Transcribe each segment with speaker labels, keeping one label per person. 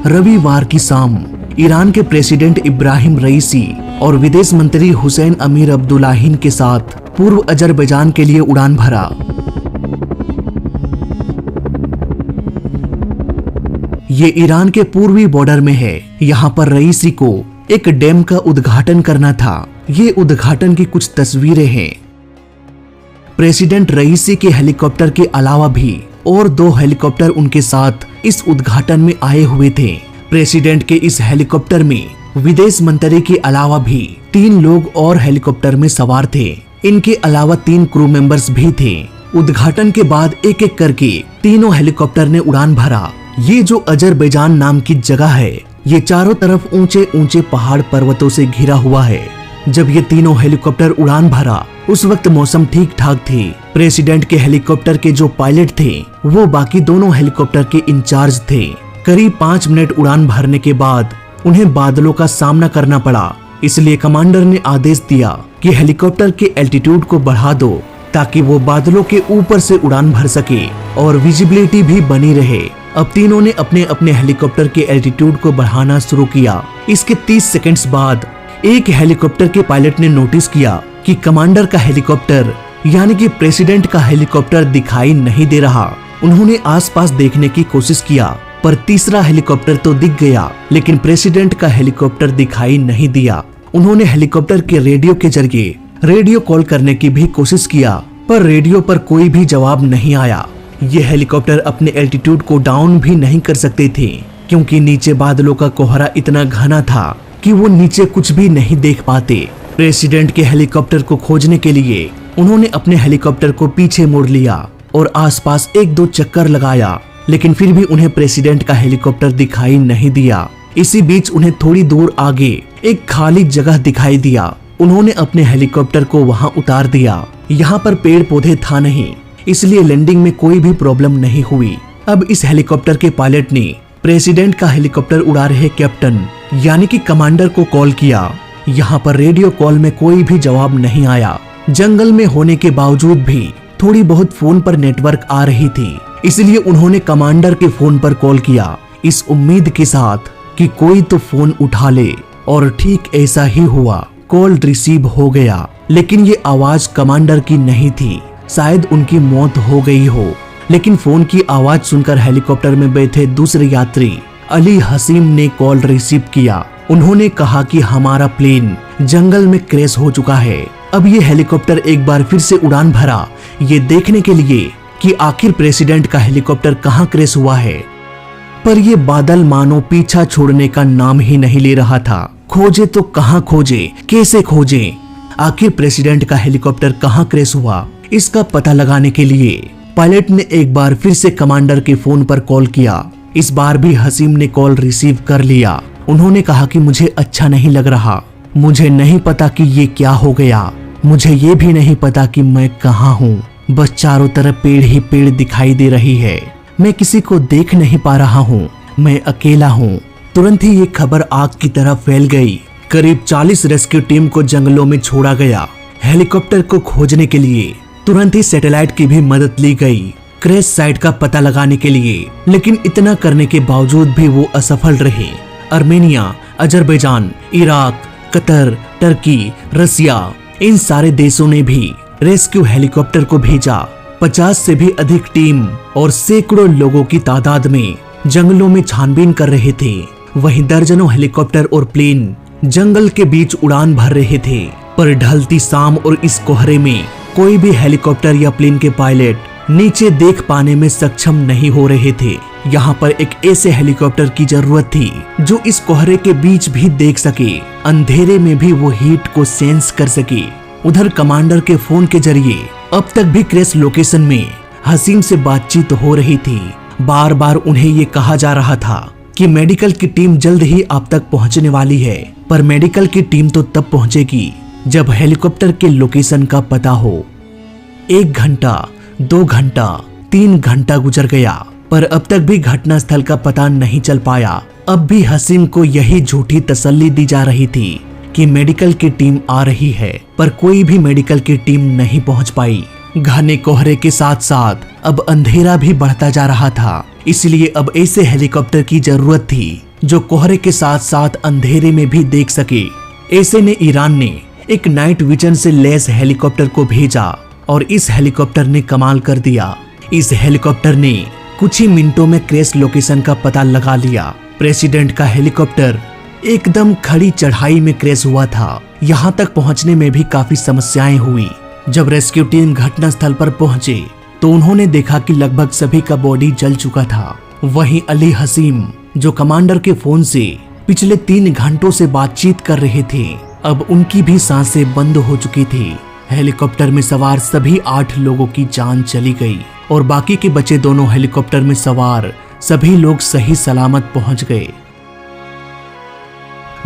Speaker 1: रविवार की शाम ईरान के प्रेसिडेंट इब्राहिम रईसी और विदेश मंत्री हुसैन अमीर अब्दुल्लाहिन के साथ पूर्व अजरबैजान के लिए उड़ान भरा। ये ईरान के पूर्वी बॉर्डर में है। यहाँ पर रईसी को एक डैम का उद्घाटन करना था। ये उद्घाटन की कुछ तस्वीरें हैं। प्रेसिडेंट रईसी के हेलीकॉप्टर के अलावा भी और 2 हेलीकॉप्टर उनके साथ इस उद्घाटन में आए हुए थे। प्रेसिडेंट के इस हेलीकॉप्टर में विदेश मंत्री के अलावा भी 3 लोग और हेलीकॉप्टर में सवार थे। इनके अलावा 3 क्रू मेंबर्स भी थे। उद्घाटन के बाद एक एक करके तीनों हेलीकॉप्टर ने उड़ान भरा। ये जो अजरबैजान नाम की जगह है, ये चारों तरफ ऊंचे ऊंचे पहाड़ पर्वतों से घिरा हुआ है। जब ये तीनों हेलीकॉप्टर उड़ान भरा उस वक्त मौसम ठीक ठाक थी। प्रेसिडेंट के हेलीकॉप्टर के जो पायलट थे वो बाकी दोनों हेलीकॉप्टर के इंचार्ज थे। करीब 5 मिनट उड़ान भरने के बाद उन्हें बादलों का सामना करना पड़ा। इसलिए कमांडर ने आदेश दिया कि हेलीकॉप्टर के एल्टीट्यूड को बढ़ा दो ताकि वो बादलों के ऊपर से उड़ान भर सके और विजिबिलिटी भी बनी रहे। अब तीनों ने अपने अपने हेलीकॉप्टर के एल्टीट्यूड को बढ़ाना शुरू किया। इसके 30 सेकंड्स बाद एक हेलीकॉप्टर के पायलट ने नोटिस किया कि कमांडर का हेलीकॉप्टर यानी कि प्रेसिडेंट का हेलीकॉप्टर दिखाई नहीं दे रहा। उन्होंने आसपास देखने की कोशिश किया पर तीसरा हेलीकॉप्टर तो दिख गया लेकिन प्रेसिडेंट का हेलीकॉप्टर दिखाई नहीं दिया। उन्होंने हेलीकॉप्टर के रेडियो के जरिए रेडियो कॉल करने की भी कोशिश किया पर रेडियो पर कोई भी जवाब नहीं आया। ये हेलीकॉप्टर अपने एल्टीट्यूड को डाउन भी नहीं कर सकते थे क्योंकि नीचे बादलों का कोहरा इतना घना था कि वो नीचे कुछ भी नहीं देख पाते। प्रेसिडेंट के हेलीकॉप्टर को खोजने के लिए उन्होंने अपने हेलीकॉप्टर को पीछे मोड़ लिया और आसपास 1-2 चक्कर लगाया लेकिन फिर भी उन्हें प्रेसिडेंट का हेलीकॉप्टर दिखाई नहीं दिया। इसी बीच उन्हें थोड़ी दूर आगे एक खाली जगह दिखाई दिया। उन्होंने अपने हेलीकॉप्टर को वहां उतार दिया। यहाँ पर पेड़ पौधे था नहीं इसलिए लैंडिंग में कोई भी प्रॉब्लम नहीं हुई। अब इस हेलीकॉप्टर के पायलट ने प्रेसिडेंट का हेलीकॉप्टर उड़ा रहे कैप्टन यानी कि कमांडर को कॉल किया। यहाँ पर रेडियो कॉल में कोई भी जवाब नहीं आया। जंगल में होने के बावजूद भी थोड़ी बहुत फोन पर नेटवर्क आ रही थी इसलिए उन्होंने कमांडर के फोन पर कॉल किया इस उम्मीद के साथ कि कोई तो फोन उठा ले और ठीक ऐसा ही हुआ। कॉल रिसीव हो गया लेकिन ये आवाज कमांडर की नहीं थी। शायद उनकी मौत हो गई हो। लेकिन फोन की आवाज सुनकर हेलीकॉप्टर में बैठे दूसरे यात्री अली हसीम ने कॉल रिसीव किया। उन्होंने कहा कि हमारा प्लेन जंगल में क्रैश हो चुका है। अब ये हेलीकॉप्टर एक बार फिर से उड़ान भरा ये देखने के लिए कि आखिर प्रेसिडेंट का हेलीकॉप्टर कहाँ क्रैश हुआ है। पर ये बादल मानो पीछा छोड़ने का नाम ही नहीं ले रहा था। खोजे तो कहाँ खोजे, कैसे खोजे, आखिर प्रेसिडेंट का हेलीकॉप्टर कहाँ क्रैश हुआ इसका पता लगाने के लिए पायलट ने एक बार फिर से कमांडर के फोन पर कॉल किया। इस बार भी हसीम ने कॉल रिसीव कर लिया। उन्होंने कहा कि मुझे अच्छा नहीं लग रहा। मुझे नहीं पता कि ये क्या हो गया। मुझे ये भी नहीं पता कि मैं कहाँ हूँ। बस चारों तरफ पेड़ ही पेड़ दिखाई दे रही है। मैं किसी को देख नहीं पा रहा हूँ। मैं अकेला हूँ। तुरंत ही ये खबर आग की तरह फैल गई। करीब 40 रेस्क्यू टीम को जंगलों में छोड़ा गया। हेलीकॉप्टर को खोजने के लिए तुरंत ही सैटेलाइट की भी मदद ली गई क्रैश साइट का पता लगाने के लिए। लेकिन इतना करने के बावजूद भी वो असफल रहे। Armenia, Azerbaijan, Iraq, Qatar, Turkey, Russia इन सारे देशों ने भी रेस्क्यू हेलीकॉप्टर को भेजा। 50 से भी अधिक टीम और सैकड़ों लोगों की तादाद में जंगलों में छानबीन कर रहे थे। वहीं दर्जनों हेलीकॉप्टर और प्लेन जंगल के बीच उड़ान भर रहे थे। पर ढलती शाम और इस कोहरे में कोई भी हेलीकॉप्टर या प्लेन के पायलट नीचे देख पाने में सक्षम नहीं हो रहे थे। यहाँ पर एक ऐसे हेलीकॉप्टर की जरूरत थी जो इस कोहरे के बीच भी देख सके, अंधेरे में भी वो हीट को सेंस कर सके। उधर कमांडर के फोन के जरिए अब तक भी क्रैश लोकेशन में हसीम से बातचीत हो रही थी। बार बार उन्हें ये कहा जा रहा था कि मेडिकल की टीम जल्द ही आप तक पहुंचने वाली है। पर मेडिकल की टीम तो तब पहुंचेगी जब हेलीकॉप्टर के लोकेशन का पता हो। 1 घंटा, 2 घंटा, 3 घंटा गुजर गया पर अब तक भी घटना स्थल का पता नहीं चल पाया। अब भी हसीम को यही झूठी तसल्ली दी जा रही थी कि मेडिकल की टीम आ रही है, पर कोई भी मेडिकल की टीम नहीं पहुंच पाई। घने कोहरे के साथ साथ अब अंधेरा भी बढ़ता जा रहा था, इसलिए अब ऐसे हेलीकॉप्टर की जरूरत थी जो कोहरे के साथ साथ अंधेरे में भी देख सके। ऐसे में ईरान ने एक नाइट विजन से लैस हेलीकॉप्टर को भेजा और इस हेलीकॉप्टर ने कमाल कर दिया। इस हेलीकॉप्टर ने कुछ ही मिनटों में क्रैश लोकेशन का पता लगा लिया। प्रेसिडेंट का हेलीकॉप्टर एकदम खड़ी चढ़ाई में क्रैश हुआ था। यहाँ तक पहुँचने में भी काफी समस्याएं हुई। जब रेस्क्यू टीम घटनास्थल पर पहुंचे तो उन्होंने देखा कि लगभग सभी का बॉडी जल चुका था। वहीं अली हसीम, जो कमांडर के फोन से पिछले 3 घंटों से बातचीत कर रहे थे, अब उनकी भी सांसें बंद हो चुकी थी। हेलीकॉप्टर में सवार सभी 8 लोगों की जान चली गई और बाकी के बचे दोनों हेलीकॉप्टर में सवार सभी लोग सही सलामत पहुंच गए।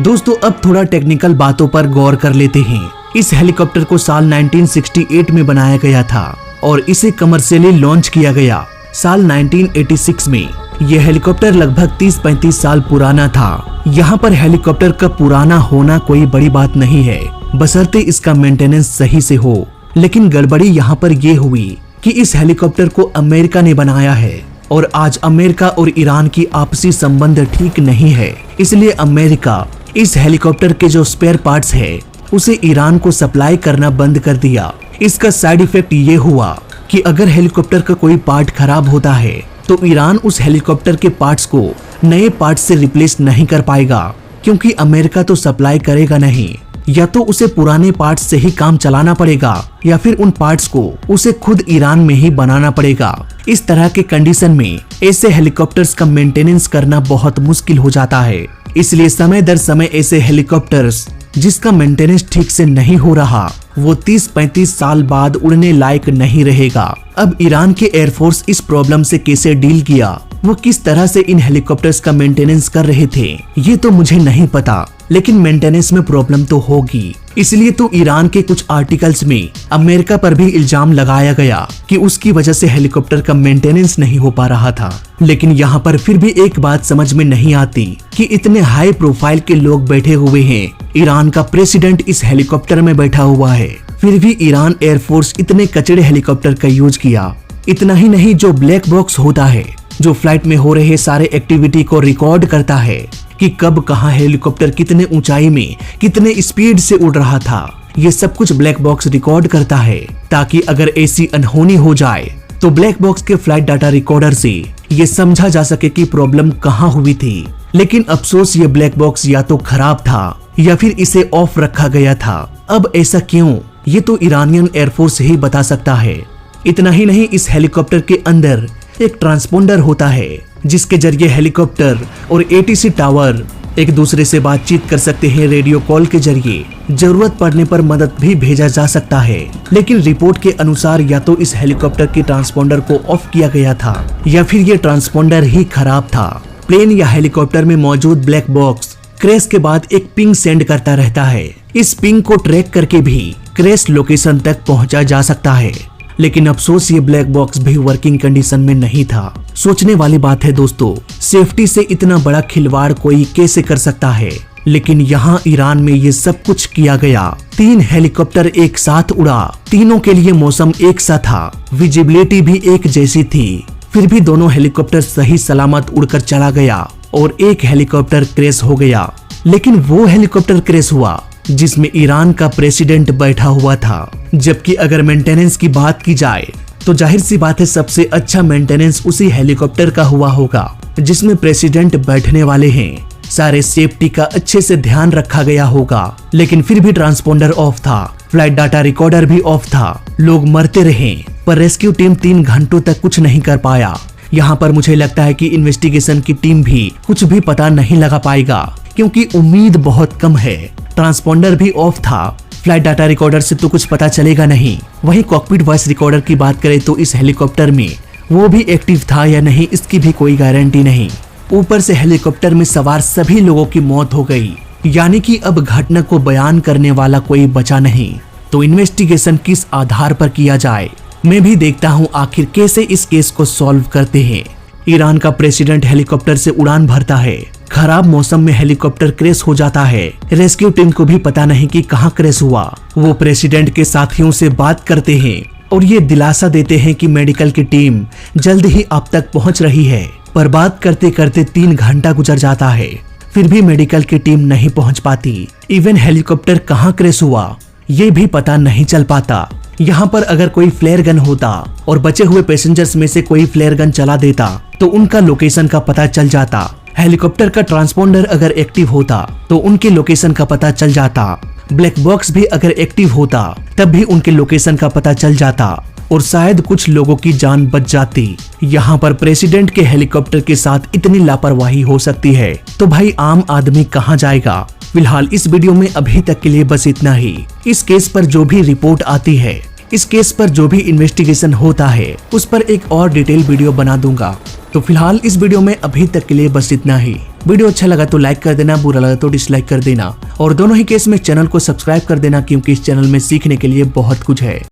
Speaker 1: दोस्तों, अब थोड़ा टेक्निकल बातों पर गौर कर लेते हैं। इस हेलीकॉप्टर को साल 1968 में बनाया गया था और इसे कमर्शियली लॉन्च किया गया साल 1986 में। यह हेलीकॉप्टर लगभग 30-35 साल पुराना था। यहाँ पर हेलीकॉप्टर का पुराना होना कोई बड़ी बात नहीं है, बशर्ते इसका मेंटेनेंस सही से हो। लेकिन गड़बड़ी यहाँ पर यह हुई कि इस हेलीकॉप्टर को अमेरिका ने बनाया है और आज अमेरिका और ईरान की आपसी संबंध ठीक नहीं है। इसलिए अमेरिका इस हेलीकॉप्टर के जो स्पेयर पार्ट्स है उसे ईरान को सप्लाई करना बंद कर दिया। इसका साइड इफेक्ट ये हुआ कि अगर हेलीकॉप्टर का कोई पार्ट खराब होता है तो ईरान उस हेलीकॉप्टर के पार्ट्स को नए पार्ट्स से रिप्लेस नहीं कर पाएगा, क्योंकि अमेरिका तो सप्लाई करेगा नहीं। या तो उसे पुराने पार्ट्स से ही काम चलाना पड़ेगा या फिर उन पार्ट्स को उसे खुद ईरान में ही बनाना पड़ेगा। इस तरह के कंडीशन में ऐसे हेलीकॉप्टर्स का मेंटेनेंस करना बहुत मुश्किल हो जाता है। इसलिए समय दर समय ऐसे हेलीकॉप्टर्स जिसका मेंटेनेंस ठीक से नहीं हो रहा, वो 30-35 साल बाद उड़ने लायक नहीं रहेगा। अब ईरान के एयरफोर्स इस प्रॉब्लम से कैसे डील किया, वो किस तरह से इन हेलीकॉप्टर्स का मेंटेनेंस कर रहे थे, ये तो मुझे नहीं पता, लेकिन मेंटेनेंस में प्रॉब्लम तो होगी। इसलिए तो ईरान के कुछ आर्टिकल्स में अमेरिका पर भी इल्जाम लगाया गया कि उसकी वजह से हेलीकॉप्टर का मेंटेनेंस नहीं हो पा रहा था। लेकिन यहाँ पर फिर भी एक बात समझ में नहीं आती कि इतने हाई प्रोफाइल के लोग बैठे हुए हैं, ईरान का प्रेसिडेंट इस हेलीकॉप्टर में बैठा हुआ है, फिर भी ईरान एयरफोर्स इतने कचड़े हेलीकॉप्टर का यूज किया। इतना ही नहीं, जो ब्लैक बॉक्स होता है जो फ्लाइट में हो रहे सारे एक्टिविटी को रिकॉर्ड करता है कि कब कहाँ हेलीकॉप्टर कितने ऊंचाई में कितने स्पीड से उड़ रहा था, ये सब कुछ ब्लैक बॉक्स रिकॉर्ड करता है, ताकि अगर ऐसी अनहोनी हो जाए तो ब्लैक बॉक्स के फ्लाइट डाटा रिकॉर्डर से ये समझा जा सके कि प्रॉब्लम कहाँ हुई थी। लेकिन अफसोस ये ब्लैक बॉक्स या तो खराब था या फिर इसे ऑफ रखा गया था। अब ऐसा क्यों, ये तो ईरानियन एयरफोर्स ही बता सकता है। इतना ही नहीं, इस हेलीकॉप्टर के अंदर एक ट्रांसपोंडर होता है जिसके जरिए हेलीकॉप्टर और एटीसी टावर एक दूसरे से बातचीत कर सकते हैं रेडियो कॉल के जरिए। जरूरत पड़ने पर मदद भी भेजा जा सकता है। लेकिन रिपोर्ट के अनुसार या तो इस हेलीकॉप्टर के ट्रांसपोंडर को ऑफ किया गया था या फिर ये ट्रांसपोंडर ही खराब था। प्लेन या हेलीकॉप्टर में मौजूद ब्लैक बॉक्स क्रैश के बाद एक पिंग सेंड करता रहता है। इस पिंग को ट्रैक करके भी क्रैश लोकेशन तक पहुंचा जा सकता है। लेकिन अफसोस ये ब्लैक बॉक्स भी वर्किंग कंडीशन में नहीं था। सोचने वाली बात है दोस्तों, सेफ्टी से इतना बड़ा खिलवाड़ कोई कैसे कर सकता है। लेकिन यहाँ ईरान में ये सब कुछ किया गया। 3 हेलीकॉप्टर एक साथ उड़ा, तीनों के लिए मौसम एक सा था, विजिबिलिटी भी एक जैसी थी। फिर भी दोनों हेलीकॉप्टर सही सलामत उड़कर चला गया और एक हेलीकॉप्टर क्रैश हो गया। लेकिन वो हेलीकॉप्टर क्रैश हुआ जिसमें ईरान का प्रेसिडेंट बैठा हुआ था। जबकि अगर मेंटेनेंस की बात की जाए तो जाहिर सी बात है सबसे अच्छा मेंटेनेंस उसी हेलीकॉप्टर का हुआ होगा जिसमें प्रेसिडेंट बैठने वाले हैं। सारे सेफ्टी का अच्छे से ध्यान रखा गया होगा। लेकिन फिर भी ट्रांसपोंडर ऑफ था, फ्लाइट डाटा रिकॉर्डर भी ऑफ था। लोग मरते रहे पर रेस्क्यू टीम 3 घंटों तक कुछ नहीं कर पाया। यहाँ पर मुझे लगता है कि इन्वेस्टिगेशन की टीम भी कुछ भी पता नहीं लगा पाएगा, क्योंकि उम्मीद बहुत कम है। ट्रांसपोंडर भी ऑफ था, फ्लाइट डाटा रिकॉर्डर से तो कुछ पता चलेगा नहीं। वहीं कॉकपिट वॉइस रिकॉर्डर की बात करें तो इस हेलीकॉप्टर में वो भी एक्टिव था या नहीं इसकी भी कोई गारंटी नहीं। ऊपर से हेलीकॉप्टर में सवार सभी लोगों की मौत हो गई, यानी कि अब घटना को बयान करने वाला कोई बचा नहीं। तो इन्वेस्टिगेशन किस आधार पर किया जाए, मैं भी देखता हूँ आखिर कैसे इस केस को सॉल्व करते हैं। ईरान का प्रेसिडेंट हेलीकॉप्टर से उड़ान भरता है, खराब मौसम में हेलीकॉप्टर क्रैश हो जाता है। रेस्क्यू टीम को भी पता नहीं कि कहाँ क्रैश हुआ। वो प्रेसिडेंट के साथियों से बात करते हैं और ये दिलासा देते हैं कि मेडिकल की टीम जल्द ही आप तक पहुँच रही है। पर बात करते करते 3 घंटा गुजर जाता है फिर भी मेडिकल की टीम नहीं पहुंच पाती। इवन हेलीकॉप्टर कहां क्रैश हुआ ये भी पता नहीं चल पाता। यहाँ पर अगर कोई फ्लेयर गन होता और बचे हुए पैसेंजर्स में से कोई फ्लेयर गन चला देता तो उनका लोकेशन का पता चल जाता। हेलीकॉप्टर का ट्रांसपोंडर अगर एक्टिव होता तो उनके लोकेशन का पता चल जाता। ब्लैक बॉक्स भी अगर एक्टिव होता तब भी उनके लोकेशन का पता चल जाता और शायद कुछ लोगों की जान बच जाती। यहाँ पर प्रेसिडेंट के हेलीकॉप्टर के साथ इतनी लापरवाही हो सकती है तो भाई आम आदमी कहाँ जाएगा। फिलहाल इस वीडियो में अभी तक के लिए बस इतना ही। इस केस पर जो भी रिपोर्ट आती है, इस केस पर जो भी इन्वेस्टिगेशन होता है, उस पर एक और डिटेल वीडियो बना दूंगा। तो फिलहाल इस वीडियो में अभी तक के लिए बस इतना ही। वीडियो अच्छा लगा तो लाइक कर देना, बुरा लगा तो डिसलाइक कर देना और दोनों ही केस में चैनल को सब्सक्राइब कर देना क्योंकि इस चैनल में सीखने के लिए बहुत कुछ है।